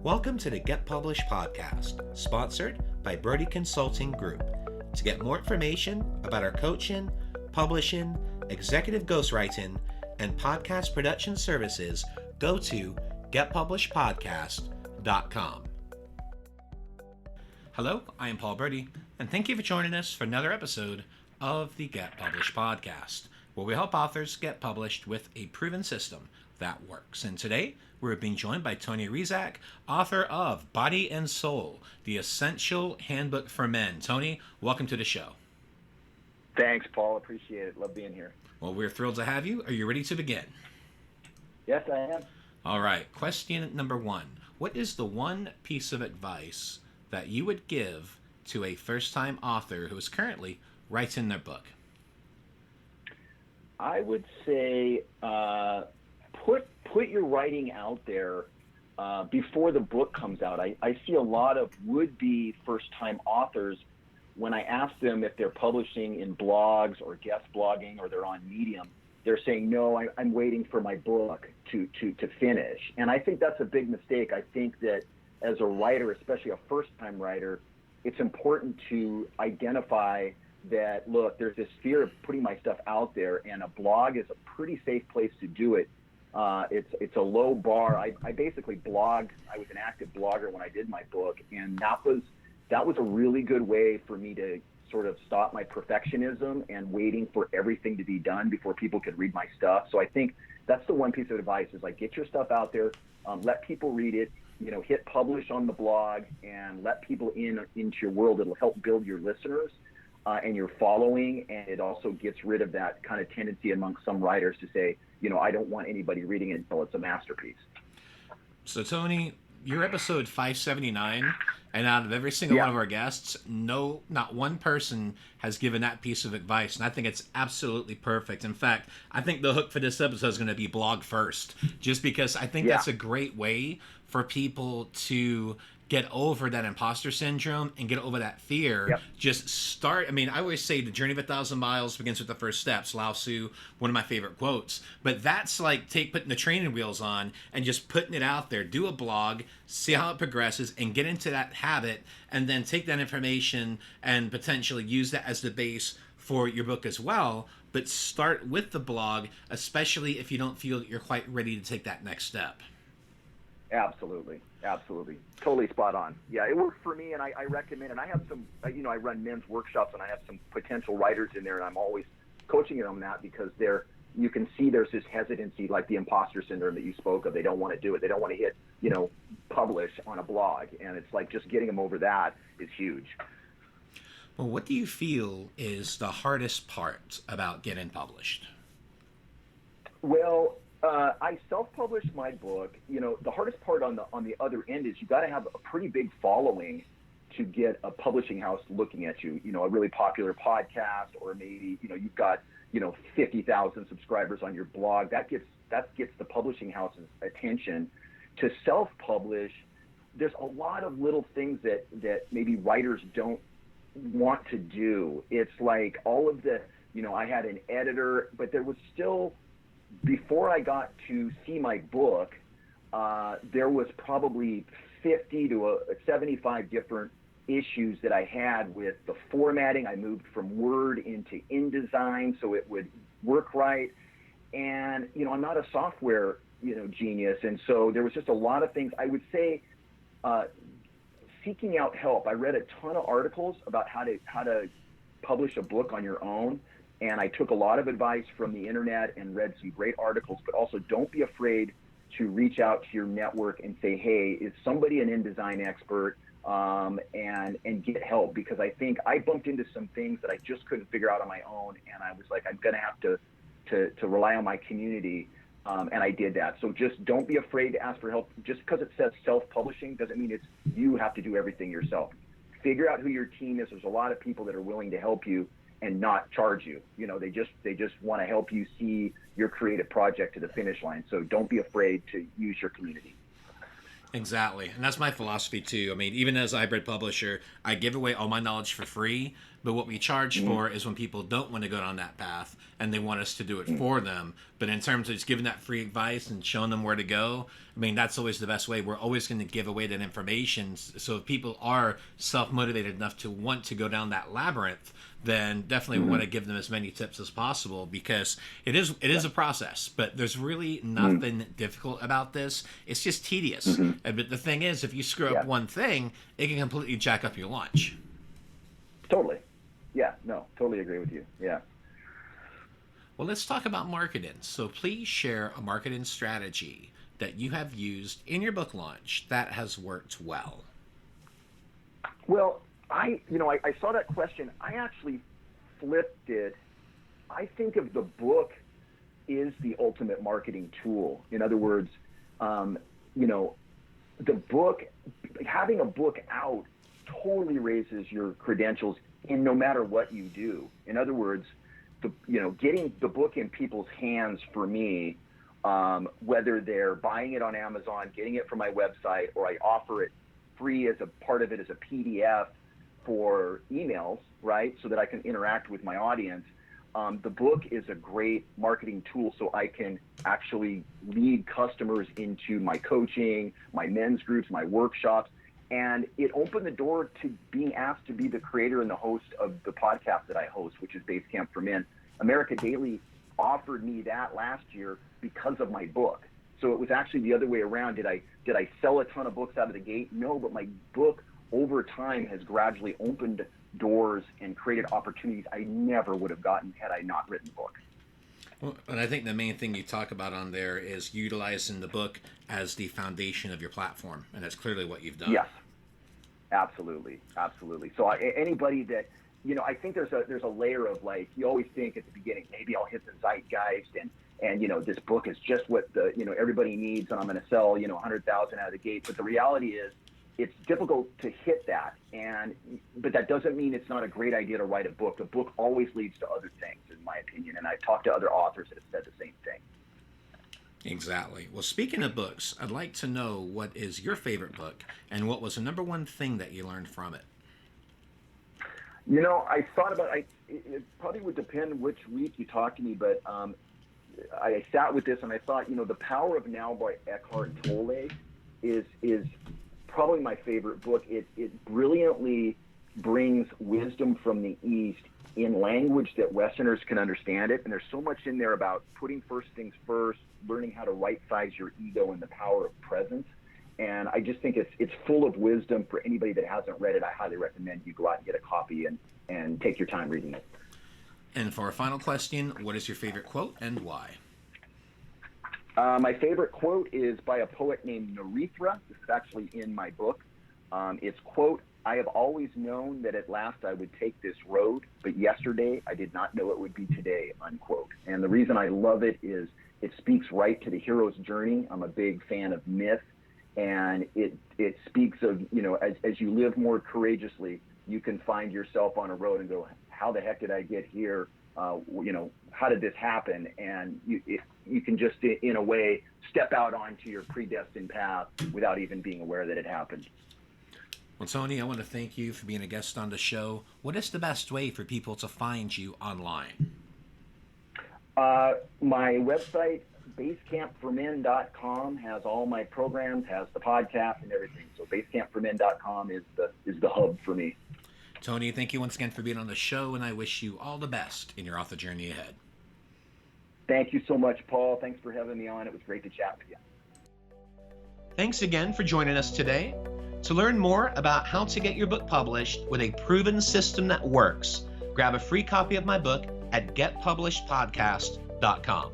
Welcome to the Get Published podcast, sponsored by Brodie Consulting Group. To get more information about our coaching, publishing, executive ghostwriting, and podcast production services, go to getpublishedpodcast.com. Hello, I am Paul Brodie, and thank you for joining us for another episode of the Get Published podcast, where we help authors get published with a proven system that works. And today, we're being joined by Tony Rezac, author of Body and Soul, the Essential Handbook for Men. Tony, welcome to the show. Thanks, Paul. Appreciate it. Love being here. Well, we're thrilled to have you. Are you ready to begin? Yes, I am. All right. Question number one. What is the one piece of advice that you would give to a first-time author who is currently writing their book? I would say put your writing out there before the book comes out. I see a lot of would-be first-time authors when I ask them if they're publishing in blogs or guest blogging or they're on Medium. They're saying, no, I'm waiting for my book to finish. And I think that's a big mistake. I think that as a writer, especially a first-time writer, it's important to identify that, look, there's this fear of putting my stuff out there, and a blog is a pretty safe place to do it. It's a low bar. I basically blogged. I was an active blogger when I did my book, and that was a really good way for me to sort of stop my perfectionism and waiting for everything to be done before people could read my stuff. So I think that's the one piece of advice is like, get your stuff out there, let people read it, hit publish on the blog, and let people into your world. It'll help build your listeners and your following, and it also gets rid of that kind of tendency among some writers to say, I don't want anybody reading it until it's a masterpiece. So, Tony, you're episode 579, and out of every single one of our guests, not one person has given that piece of advice, and I think it's absolutely perfect. In fact, I think the hook for this episode is going to be blog first, just because I think that's a great way for people to get over that imposter syndrome and get over that fear. Yep. Just start. I mean, I always say the journey of 1,000 miles begins with the first steps. Lao Tzu, one of my favorite quotes. But that's like putting the training wheels on and just putting it out there. Do a blog, see how it progresses, and get into that habit, and then take that information and potentially use that as the base for your book as well. But start with the blog, especially if you don't feel that you're quite ready to take that next step. Absolutely. Totally spot on. Yeah, it worked for me, and I recommend, and I have some, I run men's workshops, and I have some potential writers in there, and I'm always coaching them on that because you can see there's this hesitancy, like the imposter syndrome that you spoke of. They don't want to do it. They don't want to hit, publish on a blog, and it's like just getting them over that is huge. Well, what do you feel is the hardest part about getting published? Well, I self-published my book. The hardest part on the other end is you got to have a pretty big following to get a publishing house looking at you. A really popular podcast, or maybe you've got 50,000 subscribers on your blog. That gets the publishing house's attention. To self-publish, there's a lot of little things that maybe writers don't want to do. It's like all of the I had an editor, but there was still. Before I got to see my book, there was probably 50 to 75 different issues that I had with the formatting. I moved from Word into InDesign so it would work right. And, I'm not a software, genius. And so there was just a lot of things. I would say seeking out help. I read a ton of articles about how to publish a book on your own. And I took a lot of advice from the internet and read some great articles, but also don't be afraid to reach out to your network and say, hey, is somebody an InDesign expert, and get help? Because I think I bumped into some things that I just couldn't figure out on my own. And I was like, I'm going to have to rely on my community. And I did that. So just don't be afraid to ask for help. Just because it says self-publishing doesn't mean you have to do everything yourself. Figure out who your team is. There's a lot of people that are willing to help you and not charge you. They just want to help you see your creative project to the finish line. So don't be afraid to use your community. Exactly. And that's my philosophy too. I mean, even as a hybrid publisher, I give away all my knowledge for free, But what we charge for is when people don't want to go down that path and they want us to do it for them. But in terms of just giving that free advice and showing them where to go, I mean, that's always the best way. We're always going to give away that information. So if people are self-motivated enough to want to go down that labyrinth, then definitely we want to give them as many tips as possible, because it is a process, but there's really nothing difficult about this. It's just tedious. But the thing is, if you screw up one thing, it can completely jack up your launch. Totally. Yeah, no, totally agree with you. Yeah. Well, let's talk about marketing. So please share a marketing strategy that you have used in your book launch that has worked well. Well, I saw that question. I actually flipped it. I think of the book is the ultimate marketing tool. In other words, the book, having a book out totally raises your credentials in no matter what you do. In other words, getting the book in people's hands for me, whether they're buying it on Amazon, getting it from my website, or I offer it free as a part of it as a PDF for emails, right, so that I can interact with my audience. The book is a great marketing tool, so I can actually lead customers into my coaching, my men's groups, my workshops. And it opened the door to being asked to be the creator and the host of the podcast that I host, which is Basecamp for Men. America Daily offered me that last year because of my book. So it was actually the other way around. Did I sell a ton of books out of the gate? No, but my book over time has gradually opened doors and created opportunities I never would have gotten had I not written the book. Well, and I think the main thing you talk about on there is utilizing the book as the foundation of your platform, and that's clearly what you've done. Yes, absolutely. So anybody that, I think there's a layer of, like, you always think at the beginning, maybe I'll hit the zeitgeist and this book is just what everybody needs, and I'm going to sell 100,000 out of the gate. But the reality is, it's difficult to hit that, but that doesn't mean it's not a great idea to write a book. A book always leads to other things, in my opinion, and I've talked to other authors that have said the same thing. Exactly. Well, speaking of books, I'd like to know what is your favorite book, and what was the number one thing that you learned from it? I thought about it probably would depend which week you talk to me, but I sat with this and I thought, The Power of Now by Eckhart Tolle is probably my favorite book. It brilliantly brings wisdom from the East in language that Westerners can understand it. And there's so much in there about putting first things first, learning how to right-size your ego, and the power of presence. And I just think it's full of wisdom. For anybody that hasn't read it, I highly recommend you go out and get a copy and take your time reading it. And for our final question, what is your favorite quote and why? My favorite quote is by a poet named Narithra. This is actually in my book. It's, quote, "I have always known that at last I would take this road, but yesterday I did not know it would be today," unquote. And the reason I love it is it speaks right to the hero's journey. I'm a big fan of myth, and it speaks of, as you live more courageously, you can find yourself on a road and go, how the heck did I get here? How did this happen? And you can just, in a way, step out onto your predestined path without even being aware that it happened. Well, Tony, I want to thank you for being a guest on the show. What is the best way for people to find you online? My website, basecampformen.com, has all my programs, has the podcast and everything. So basecampformen.com is the hub for me. Tony, thank you once again for being on the show, and I wish you all the best in your author journey ahead. Thank you so much, Paul. Thanks for having me on. It was great to chat with you. Thanks again for joining us today. To learn more about how to get your book published with a proven system that works, grab a free copy of my book at getpublishedpodcast.com.